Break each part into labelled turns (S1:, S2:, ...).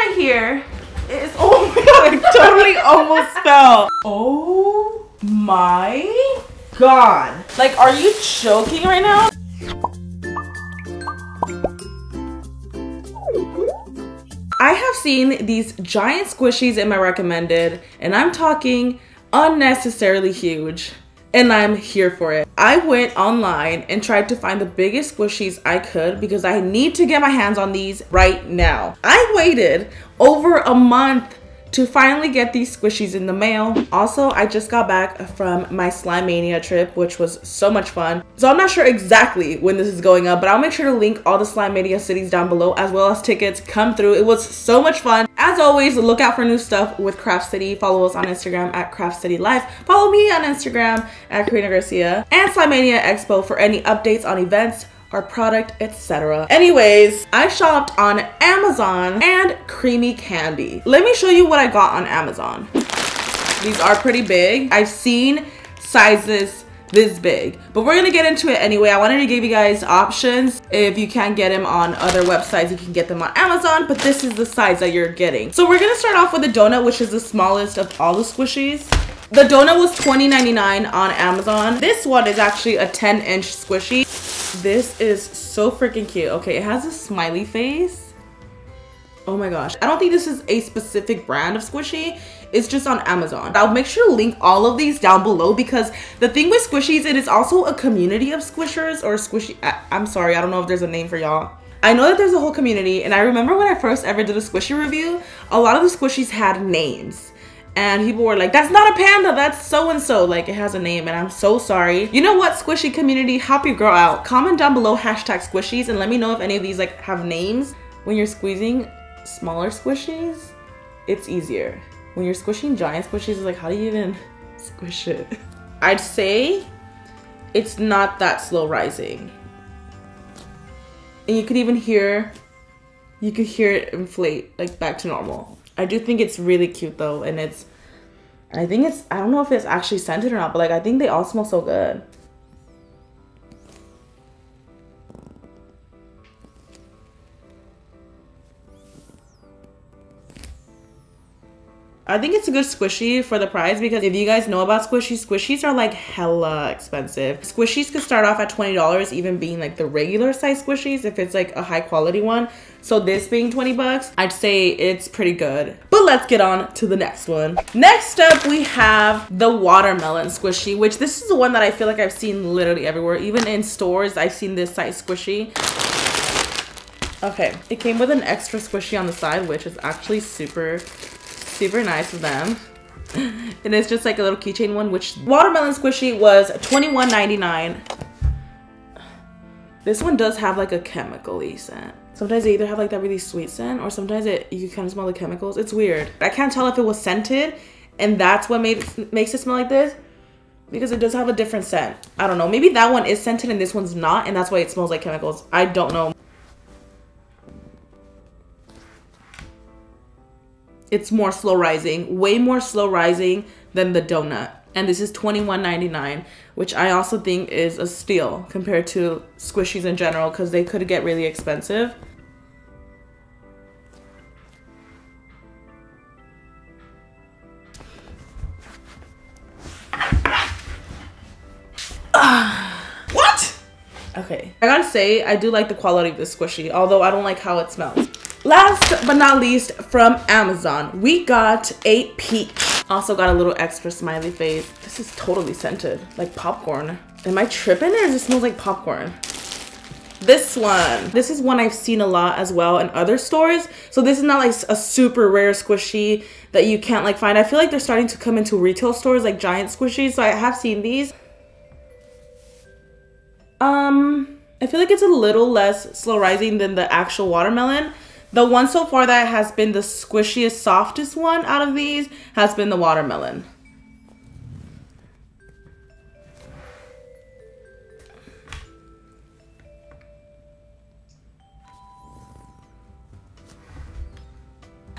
S1: right here is, oh my god, I totally almost fell. Oh my god. Like, are you joking right now? I have seen these giant squishies in my recommended, and I'm talking unnecessarily huge, and I'm here for it. I went online and tried to find the biggest squishies I could because I need to get my hands on these right now. I waited over a month to finally get these squishies in the mail. Also, I just got back from my Slime Mania trip, which was so much fun. So I'm not sure exactly when this is going up, but I'll make sure to link all the Slime Mania cities down below, as well as tickets come through. It was so much fun. As always, look out for new stuff with Craft City. Follow us on Instagram at Craft City Life. Follow me on Instagram at Karina Garcia, and Slime Mania Expo for any updates on events, our product, etc. Anyways, I shopped on Amazon and Creamy Candy. Let me show you what I got on Amazon. These are pretty big. I've seen sizes this big, but we're gonna get into it anyway. I wanted to give you guys options. If you can't get them on other websites, you can get them on Amazon, but this is the size that you're getting. So we're gonna start off with the donut, which is the smallest of all the squishies. The donut was $20.99 on Amazon. This one is actually a 10-inch squishy. This is so freaking cute. Okay, it has a smiley face. Oh my gosh. I don't think this is a specific brand of squishy. It's just on Amazon. I'll make sure to link all of these down below, because the thing with squishies, it is also a community of squishers, or squishy. I'm sorry, I don't know if there's a name for y'all. I know that there's a whole community, and I remember when I first ever did a squishy review, a lot of the squishies had names. And people were like, that's not a panda, that's so-and-so. Like, it has a name, and I'm so sorry. You know what, squishy community, help your girl out. Comment down below #squishies and let me know if any of these like have names. When you're squeezing smaller squishies, it's easier. When you're squishing giant squishies, it's like, how do you even squish it? I'd say it's not that slow rising. And you could even hear, it inflate like back to normal. I do think it's really cute though, and I don't know if it's actually scented or not, but like, I think they all smell so good. I think it's a good squishy for the price, because if you guys know about squishies, squishies are like hella expensive. Squishies could start off at $20, even being like the regular size squishies if it's like a high quality one. So this being 20 bucks, I'd say it's pretty good. But let's get on to the next one. Next up, we have the watermelon squishy, which this is the one that I feel like I've seen literally everywhere. Even in stores, I've seen this size squishy. Okay, it came with an extra squishy on the side, which is actually super nice of them. And it's just like a little keychain one, which watermelon squishy was $21.99. This one does have like a chemical-y scent. Sometimes they either have like that really sweet scent, or sometimes you can kind of smell the chemicals. It's weird. I can't tell if it was scented and that's what makes it smell like this, because it does have a different scent. I don't know, maybe that one is scented and this one's not, and that's why it smells like chemicals. I don't know. It's more slow rising, way more slow rising than the donut. And this is $21.99, which I also think is a steal compared to squishies in general, because they could get really expensive. What? Okay, I gotta say, I do like the quality of this squishy, although I don't like how it smells. Last but not least, from Amazon, we got a peach. Also got a little extra smiley face. This is totally scented, like popcorn. Am I tripping, or does it smell like popcorn? This is one I've seen a lot as well in other stores. So this is not like a super rare squishy that you can't like find. I feel like they're starting to come into retail stores, like giant squishies. So I have seen these. I feel like it's a little less slow rising than the actual watermelon. The one so far that has been the squishiest, softest one out of these has been the watermelon.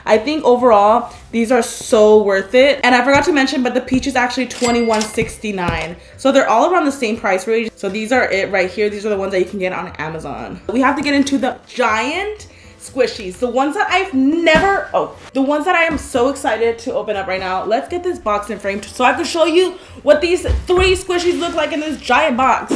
S1: I think overall, these are so worth it. And I forgot to mention, but the peach is actually $21.69. So they're all around the same price range. So these are it right here. These are the ones that you can get on Amazon. We have to get into the giant Squishies. The ones that I've never, the ones that I am so excited to open up right now. Let's get this box in frame so I can show you what these 3 Squishies look like in this giant box.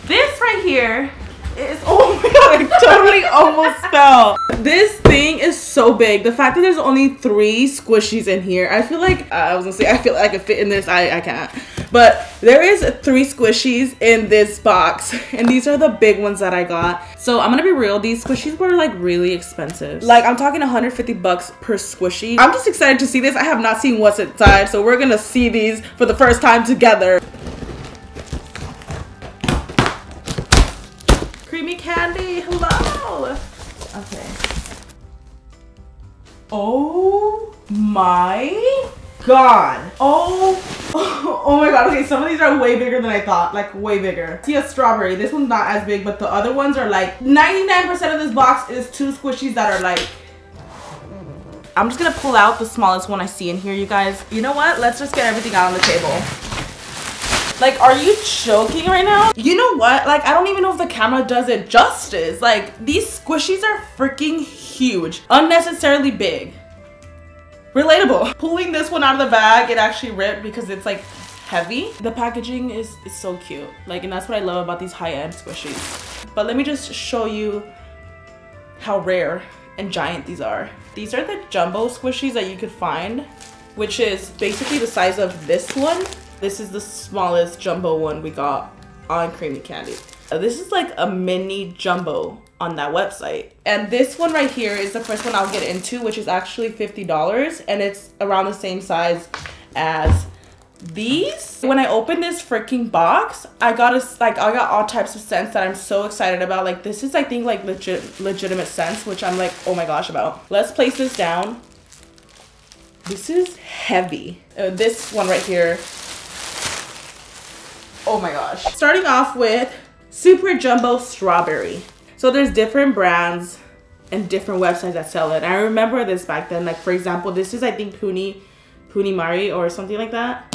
S1: This right here is, oh my god, I totally almost fell. This thing is so big. The fact that there's only 3 Squishies in here, I feel like, I was gonna say, I feel like I could fit in this, I can't. But there is 3 Squishies in this box, and these are the big ones that I got. So I'm gonna be real, these Squishies were like really expensive. Like I'm talking 150 bucks per Squishy. I'm just excited to see this. I have not seen what's inside, so we're gonna see these for the first time together. Creamy candy, hello. Okay. Oh my god. Oh my god. Okay, some of these are way bigger than I thought. Like way bigger. See a strawberry. This one's not as big, but the other ones are like 99% of this box is 2 Squishies that are like. I'm just gonna pull out the smallest one I see in here, you guys. You know what? Let's just get everything out on the table. Like, are you joking right now? You know what? Like, I don't even know if the camera does it justice. Like, these Squishies are freaking huge. Unnecessarily big. Relatable. Pulling this one out of the bag, it actually ripped because it's like heavy. The packaging is so cute. Like, and that's what I love about these high-end Squishies. But let me just show you how rare and giant these are. These are the jumbo Squishies that you could find, which is basically the size of this one. This is the smallest jumbo one we got on Creamy Candy. This is like a mini jumbo on that website. And this one right here is the first one I'll get into, which is actually $50, and it's around the same size as these. When I opened this freaking box, I got all types of scents that I'm so excited about. Like this is, I think, like legitimate scents, which I'm like, oh my gosh about. Let's place this down. This is heavy. This one right here. Oh my gosh. Starting off with Super Jumbo Strawberry. So there's different brands and different websites that sell it. I remember this back then. Like for example, this is I think Puni Mari or something like that.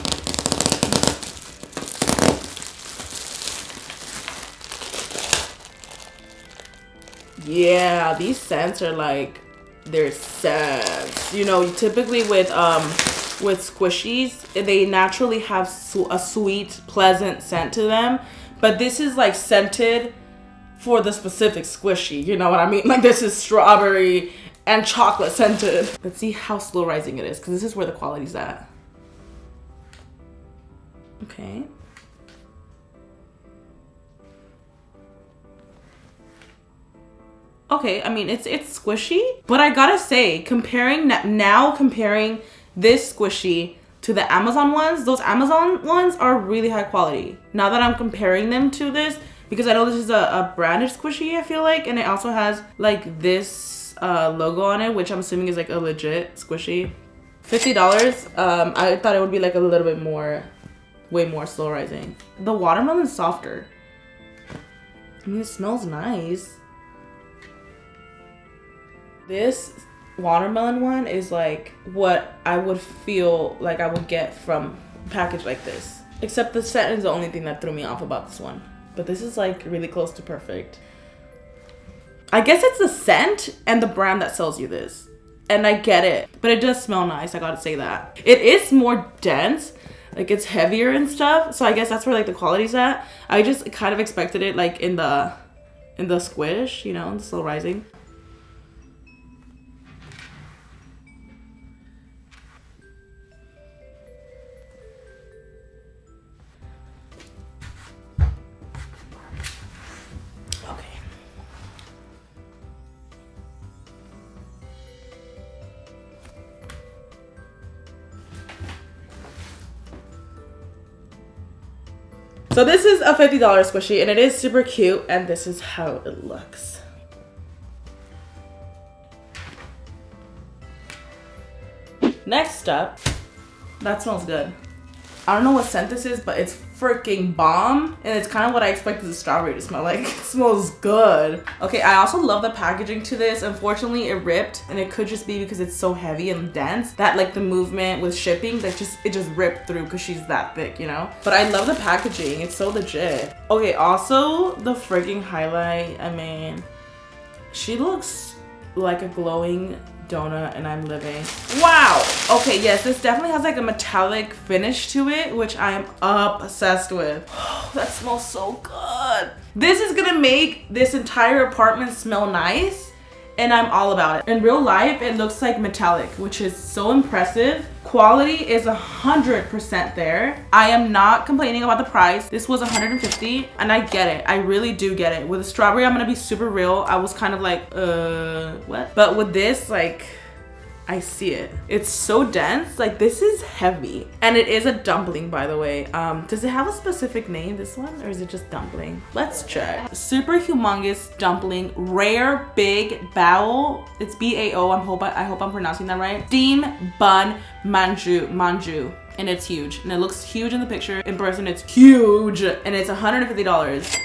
S1: Yeah, these scents are like, they're scents. You know, typically with Squishies, they naturally have a sweet, pleasant scent to them. But this is like scented for the specific Squishy. You know what I mean? Like this is strawberry and chocolate scented. Let's see how slow rising it is, because this is where the quality's at. Okay. Okay, I mean, it's squishy, but I gotta say, comparing this Squishy to the Amazon ones, those Amazon ones are really high quality. Now that I'm comparing them to this, because I know this is a branded Squishy, I feel like, and it also has like this logo on it, which I'm assuming is like a legit Squishy. $50, I thought it would be like a little bit more, way more slow rising. The watermelon's softer. I mean, it smells nice. This watermelon one is like what I would feel like I would get from a package like this. Except the scent is the only thing that threw me off about this one. But this is like really close to perfect. I guess it's the scent and the brand that sells you this. And I get it, but it does smell nice, I gotta say that. It is more dense, like it's heavier and stuff. So I guess that's where like the quality's at. I just kind of expected it like in the squish, you know, the slow rising. So this is a $50 Squishy, and it is super cute, and this is how it looks. Next up, that smells good. I don't know what scent this is, but it's freaking bomb, and it's kind of what I expected the strawberry to smell like. It smells good. Okay, I also love the packaging to this. Unfortunately, it ripped, and it could just be because it's so heavy and dense that like the movement with shipping, that it just ripped through because she's that thick, you know? But I love the packaging. It's so legit. Okay, also the freaking highlight, I mean, She looks like a glowing donut and I'm living. Wow. Okay, yes, this definitely has like a metallic finish to it, which I am obsessed with. Oh, that smells so good. This is gonna make this entire apartment smell nice, and I'm all about it. In real life, it looks like metallic, which is so impressive. Quality is 100% there. I am not complaining about the price. This was $150 and I get it. I really do get it. With the strawberry, I'm gonna be super real. I was kind of like, what? But with this, like, I see it. It's so dense. Like, this is heavy. And it is a dumpling, by the way. Does it have a specific name, this one? Or is it just dumpling? Let's check. Super humongous dumpling. Rare big bao. It's B-A-O. I hope I'm pronouncing that right. Steam bun manju. And it's huge. And it looks huge in the picture. In person, it's huge. And it's $150.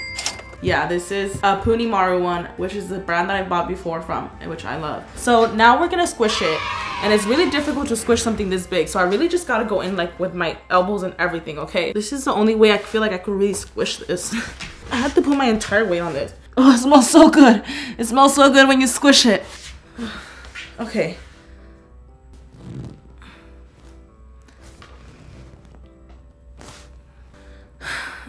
S1: Yeah, this is a Punimaru one, which is the brand that I bought before from, which I love. So now we're gonna squish it. And it's really difficult to squish something this big. So I really just gotta go in like with my elbows and everything, okay? This is the only way I feel like I could really squish this. I had to put my entire weight on this. Oh, it smells so good. It smells so good when you squish it. Okay.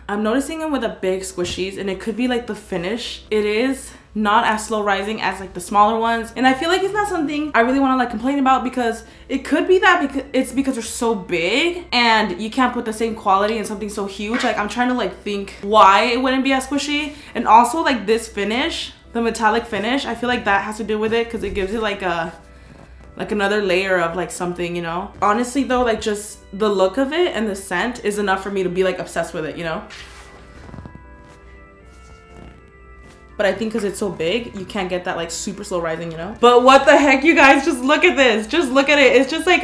S1: I'm noticing it with the big squishies, and it could be like the finish. It is not as slow rising as like the smaller ones, and I feel like it's not something I really want to like complain about, because it could be that because they're so big and you can't put the same quality in something so huge. Like, I'm trying to like think why it wouldn't be as squishy. And also like this finish, the metallic finish, I feel like that has to do with it, because it gives it like another layer of like something, you know? Honestly though, like just the look of it and the scent is enough for me to be like obsessed with it, you know? But I think because it's so big, you can't get that like super slow rising, you know? But what the heck, you guys, just look at this. Just look at it. It's just like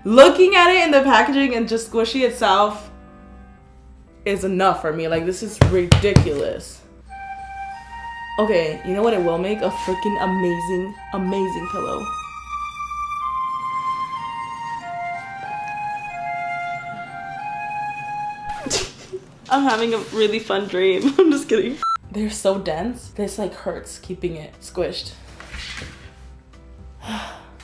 S1: looking at it in the packaging and just squishy itself is enough for me. Like, this is ridiculous. Okay, you know what it will make? A freaking amazing pillow. I'm having a really fun dream. I'm just kidding. They're so dense. This like hurts keeping it squished.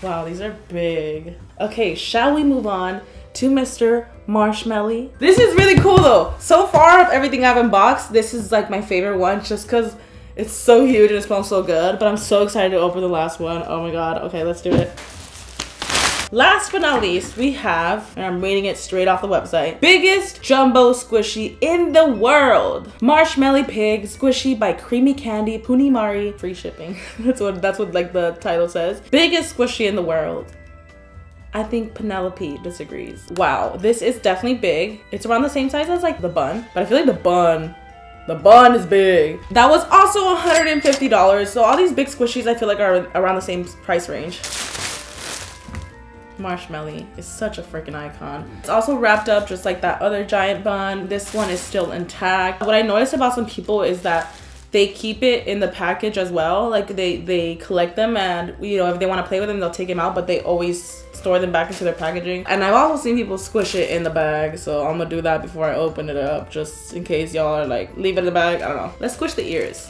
S1: Wow, these are big. Okay, shall we move on to Mr. Marshmallow? This is really cool though. So far of everything I've unboxed, this is like my favorite one, just because it's so huge and it smells so good. But I'm so excited to open the last one. Oh my god. Okay, let's do it. Last but not least, we have, and I'm reading it straight off the website, biggest jumbo squishy in the world. Marshmallow Pig Squishy by Creamy Candy Punimari. Free shipping. that's what like the title says. Biggest squishy in the world. I think Penelope disagrees. Wow, this is definitely big. It's around the same size as like the bun, but I feel like the bun is big. That was also $150. So all these big squishies I feel like are around the same price range. Marshmallow is such a freaking icon. It's also wrapped up just like that other giant bun. This one is still intact. What I noticed about some people is that they keep it in the package as well. Like they collect them, and you know, if they want to play with them, they'll take them out, but they always store them back into their packaging. And I've also seen people squish it in the bag, so I'm gonna do that before I open it up, just in case y'all are like, leave it in the bag. I don't know. Let's squish the ears.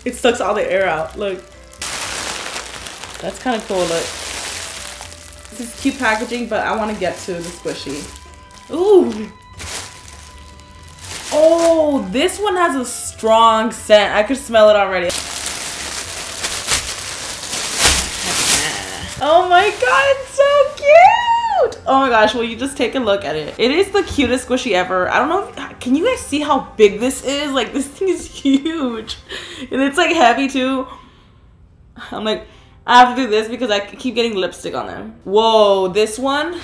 S1: It sucks all the air out. Look. That's kind of cool. Look. This is cute packaging, but I want to get to the squishy. Ooh. Oh, this one has a strong scent. I could smell it already. Oh my god, it's so cute! Oh my gosh, will you just take a look at it? It is the cutest squishy ever. I don't know if, can you guys see how big this is? Like, this thing is huge. And it's like heavy too. I'm like, I have to do this because I keep getting lipstick on them. Whoa, this one.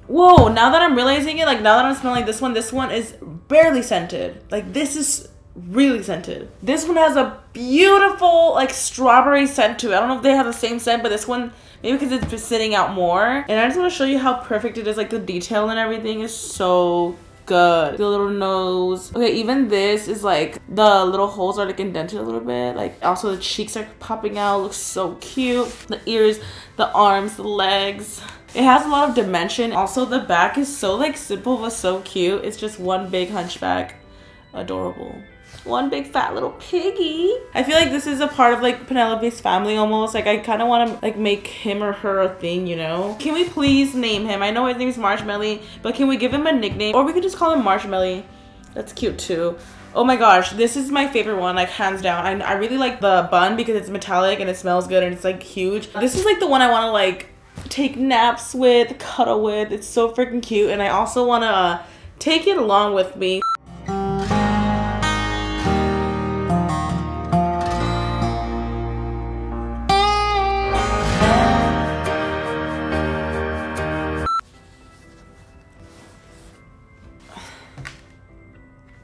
S1: Whoa, now that I'm realizing it, like now that I'm smelling this one is barely scented. Like, this is really scented. This one has a beautiful like strawberry scent to it. I don't know if they have the same scent, but this one, maybe because it's been sitting out more. And I just want to show you how perfect it is. Like, the detail and everything is so good. The little nose. Okay, even this is like, the little holes are like indented a little bit. Like also the cheeks are popping out. Looks so cute. The ears, the arms, the legs. It has a lot of dimension. Also the back is so like simple but so cute. It's just one big hunchback. Adorable. One big fat little piggy. I feel like this is a part of like Penelope's family almost. Like I kind of want to like make him or her a thing, you know? Can we please name him? I know his name is Marshmallow, but can we give him a nickname? Or we could just call him Marshmallow. That's cute too. Oh my gosh, this is my favorite one, like hands down. I really like the bun because it's metallic and it smells good and it's like huge. This is like the one I want to like take naps with, cuddle with. It's so freaking cute, and I also want to take it along with me.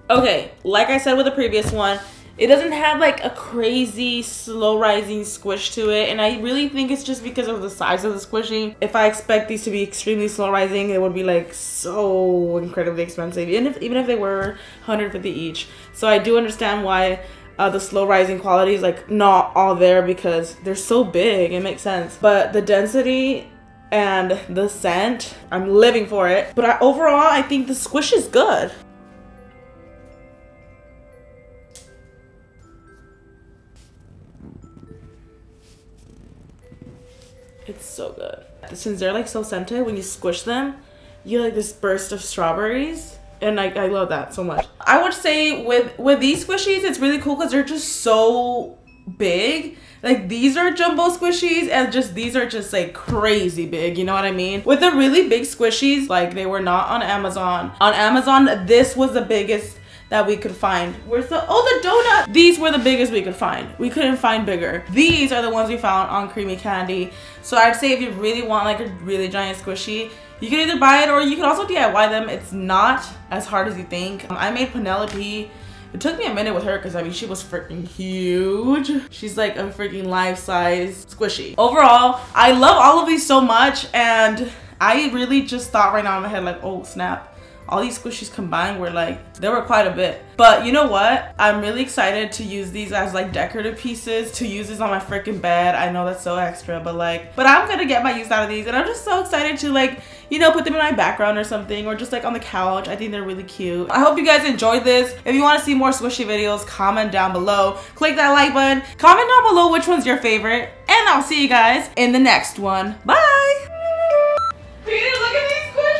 S1: Okay, like I said with the previous one, it doesn't have like a crazy slow rising squish to it, and I really think it's just because of the size of the squishy. If I expect these to be extremely slow rising, it would be like so incredibly expensive, even if they were 150 each. So I do understand why the slow rising quality is like not all there, because they're so big. It makes sense, but the density and the scent, I'm living for it. But overall, I think the squish is good. It's so good. Since they're like so scented, when you squish them, you get like this burst of strawberries. And I love that so much. I would say with these squishies, it's really cool because they're just so big. Like these are jumbo squishies, and just these are just like crazy big, you know what I mean? With the really big squishies, like they were not on Amazon. On Amazon, this was the biggest that we could find. Where's the, oh, the donut! These were the biggest we could find. We couldn't find bigger. These are the ones we found on Creamy Candy. So I'd say if you really want like a really giant squishy, you can either buy it or you can also DIY them. It's not as hard as you think. I made Penelope. It took me a minute with her because I mean, she was freaking huge. She's like a freaking life-size squishy. Overall, I love all of these so much, and I really just thought right now in my head like, oh snap. All these squishies combined were like, there were quite a bit. But you know what? I'm really excited to use these as like decorative pieces, to use this on my freaking bed. I know that's so extra, but I'm gonna get my use out of these, and I'm just so excited to like, you know, put them in my background or something, or just like on the couch. I think they're really cute. I hope you guys enjoyed this. If you want to see more squishy videos, comment down below. Click that like button. Comment down below which one's your favorite, and I'll see you guys in the next one. Bye! Peter, look at these squishies!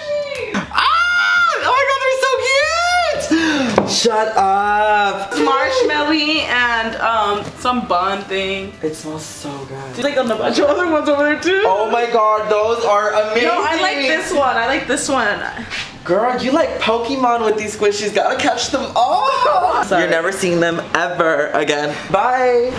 S2: Shut up!
S1: Marshmallow and some bun thing.
S2: It smells so good.
S1: There's like a bunch of other ones over there too.
S2: Oh my god, those are amazing.
S1: No, I like this one. I like this one.
S2: Girl, you like Pokemon with these squishies. Gotta catch them all. You're never seeing them ever again. Bye.